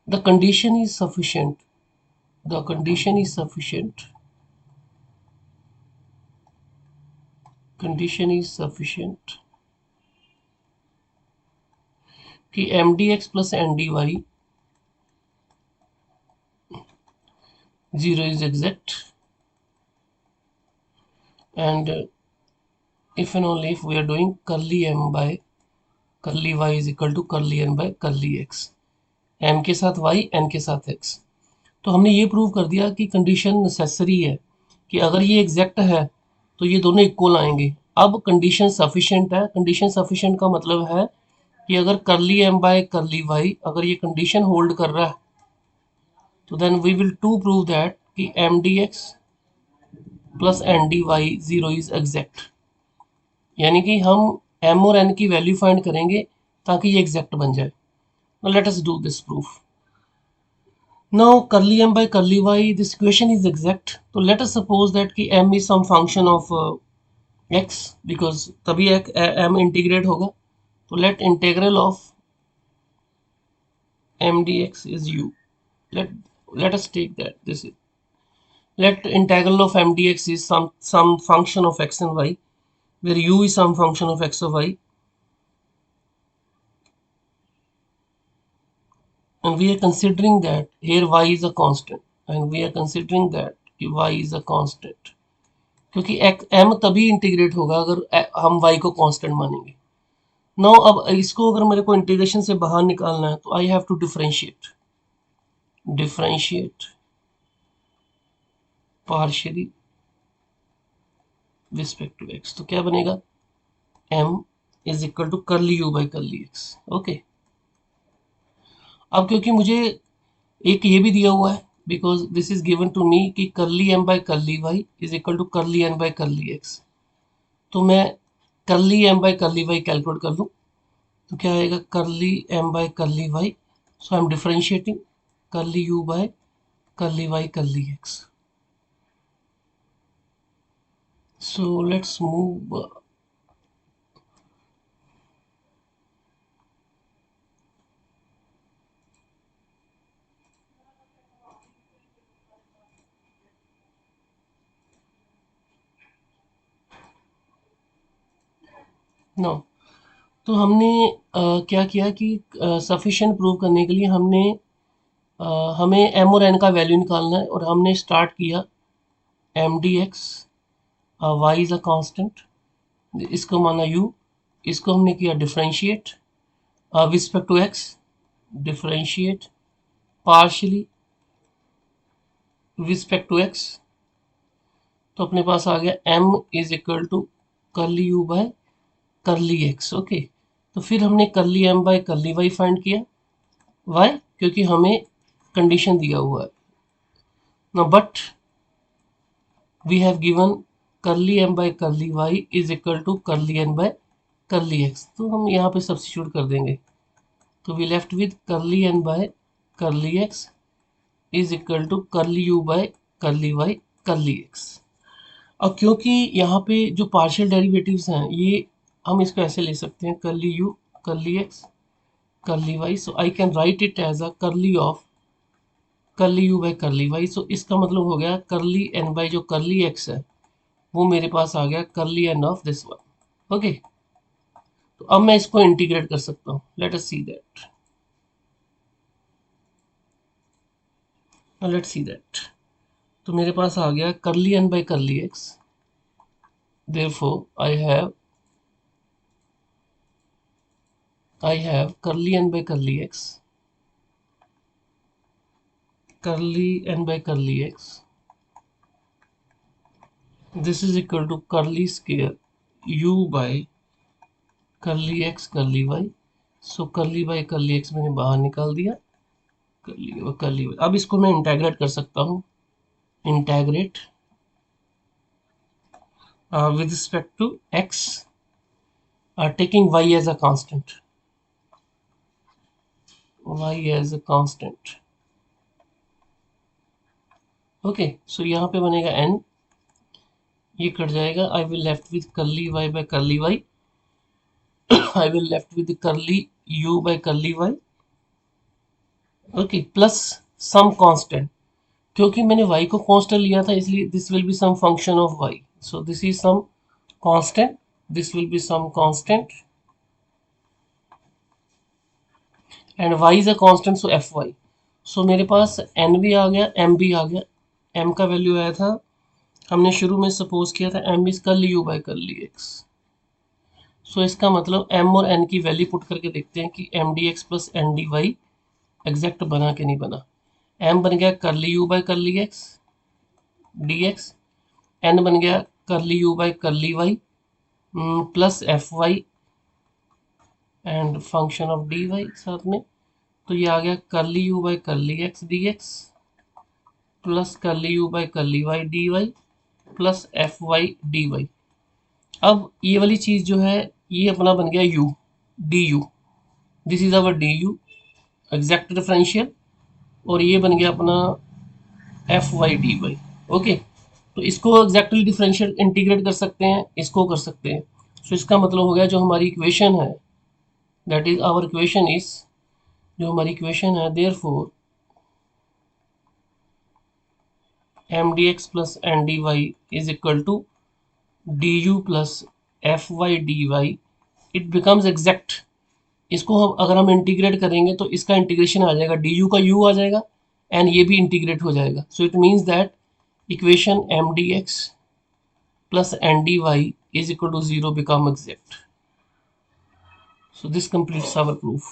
the condition is sufficient, the condition is sufficient, condition is sufficient कि mdx plus ndy 0 is exact, and if and only if we are doing curly m by curly y is equal to curly n by curly x, m के साथ y n के साथ x। तो हमने ये prove कर दिया कि कंडीशन नेसेसरी है कि अगर ये एग्जैक्ट है तो ये दोनों इक्वल आएंगे। अब कंडीशन सफिशिएंट है, कंडीशन सफिशिएंट का मतलब है कि अगर करली एम बाय करली वाई अगर ये कंडीशन होल्ड कर रहा है तो then we will to prove that कि M D x plus N D Y zero is exact, यानी कि हम एम और एन की वैल्यू फाइंड करेंगे ताकि ये एग्जैक्ट बन जाए। Let us do this proof. Now curly m by curly y, this equation is exact. So let us suppose that कि m is some function of x, because तभी m integrate होगा। तो let integral of m dx is u. Let us take that this is, let integral of m dx is some function of x and y, where u is some function of x or y, and we are considering that here y is a constant, and we are considering that y is a constant, क्योंकि m तभी integrate होगा अगर हम y को constant मानेंगे। Now अब इसको अगर मेरे को इंटीग्रेशन से बाहर निकालना है तो I have to differentiate partially respect to x। तो क्या बनेगा, m is equal to curly u by curly x। Okay, अब क्योंकि मुझे एक ये भी दिया हुआ है, because this is given to me कि curly m by curly y is equal to curly n by curly x, तो मैं curly m by curly y calculate कर लूँ तो क्या आएगा, curly m by curly y, so I am differentiating करली u by curly y करली x। So let's move. No, तो हमने क्या किया कि सफिशिएंट प्रूव करने के लिए हमने हमें m और n का वैल्यू निकालना है, और हमने स्टार्ट किया M D X Y is a constant, इसको माना u, इसको हमने किया differentiate respect to x, differentiate partially respect to x, तो अपने पास आ गया m is equal to curly u by curly x। Okay, तो फिर हमने curly m by curly y find किया। वाई, क्योंकि हमें कंडीशन दिया हुआ है ना, but we have given curly m by curly y is equal to curly n by curly x, तो हम यहाँ पे सब्स्टिट्यूट कर देंगे। तो we left with curly n by curly x is equal to curly u by curly y करली x। अब क्योंकि यहाँ पे जो पार्शियल डेरिवेटिव्स हैं ये हम इसको ऐसे ले सकते हैं, करली u करली x curly y, so I can write it as a curly of curly u by curly y। So इसका मतलब हो गया करली n बाय जो करली x है वो मेरे पास आ गया करली n of this one. Okay, तो अब मैं इसको इंटीग्रेट कर सकता हूँ। Let us see that, let's see that. तो मेरे पास आ गया करली n by curly x, therefore I have curly n by curly x, curly n by curly x, this is equal to curly square u by curly x curly y। So curly by curly x मैंने बाहर निकाल दिया, curly y। अब इसको मैं integrate कर सकता हूँ, integrate with respect to x, taking y as a constant, y as a constant। Okay, so यहाँ पे बनेगा n, ये कट जाएगा, I will left with curly y by करली y, I will left with curly u by curly y, okay, plus some constant, क्योंकि मैंने y को constant लिया था इसलिए this will be some function of y, so this is some constant, this will be some constant and y is a constant, so fy। So मेरे पास n भी आ गया, m भी आ गया। m का वैल्यू आया था, हमने शुरू में सपोज किया था m is curly u by curly x। So इसका मतलब m और n की वैल्यू पुट करके देखते हैं कि M D x plus N D y exact बना कि नहीं बना। m बन गया curly u by curly x d x, n बन गया curly u by curly y plus f y and function of d y साथ में। तो ये आ गया curly u by curly x d x plus curly u by curly y d y plus f y d y. अब ये वाली चीज़ जो है ये अपना बन गया u, d u, this is our d u exact differential, और ये बन गया अपना f y d y. Okay, तो इसको एग्जैक्टली डिफरेंशियल इंटीग्रेट कर सकते हैं, इसको कर सकते हैं। सो इसका मतलब हो गया जो हमारी इक्वेशन है, that is our equation is, जो हमारी इक्वेशन है therefore m D x plus N D y is equal to d u plus f y d y, it becomes exact. इसको हम अगर हम इंटीग्रेट करेंगे तो इसका इंटीग्रेशन आ जाएगा, डी यू का यू आ जाएगा एंड ये भी इंटीग्रेट हो जाएगा। So it means that equation m D x plus N D y is equal to 0 become exact. So this completes our proof.